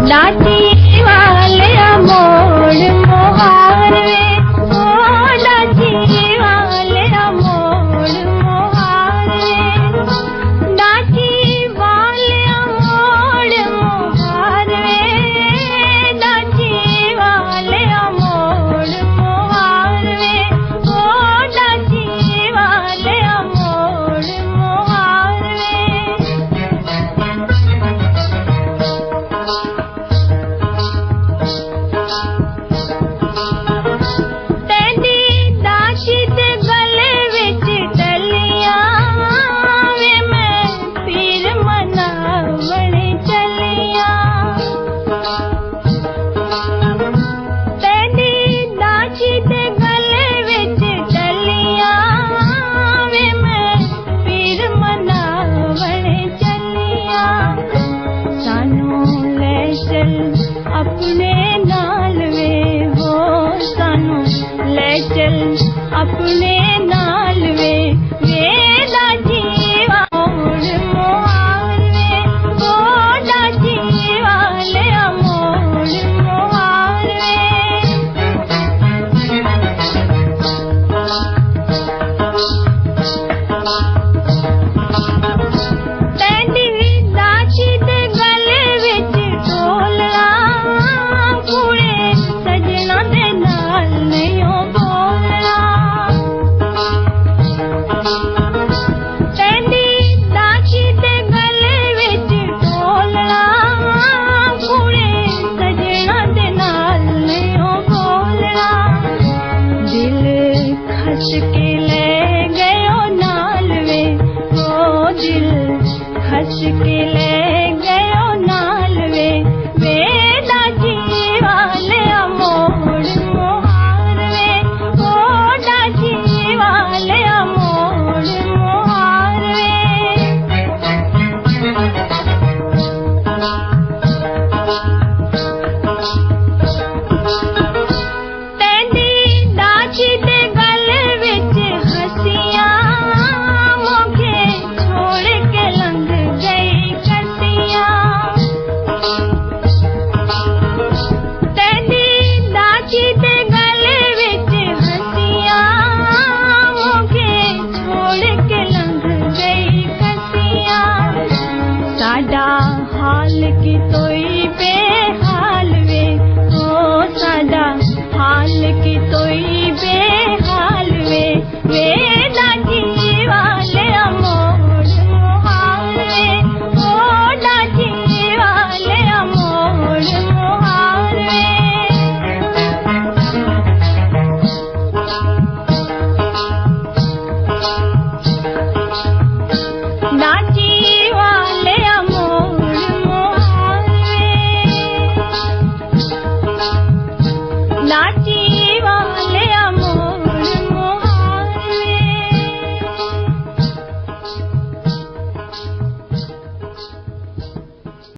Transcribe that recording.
नाची वाले मोड़ मोहार वे, ओ नाची वाले मोड़ मोहार वे, नाची वाले मोड़ मोहार वे, नाची वाले मोड़ मोहार वे, ओ नाची वाले मोड़ मोहार वे। अपने नाल वे हो सानू ले चल अपने नाल वे, नाची मोड़ मोहार वे, ओ नाची वाले मोड़ मोहार वे। तेरी नाची दे गले विच ढोलना, कुड़े सजना दे नाल नहीं बोलना। तेरी नाची दे गले विच ढोलना, कुड़े सजना दे नाल नहीं बोलना। दिल खस के ले गयो नाल वे, ओ दिल खस के ले गयो नाल वे, नाची वाले मोड़ मोहार वे, ओ नाची वाले मोड़ मोहार वे। तेरी नाची दे गले विच हंसियां, मोखे छोड़ के लंघ गई कसियां। तेरी नाची दे गले विच हंसियां, मोखे छोड़ के लंघ गई कसियां। साडा हाल की तोई पे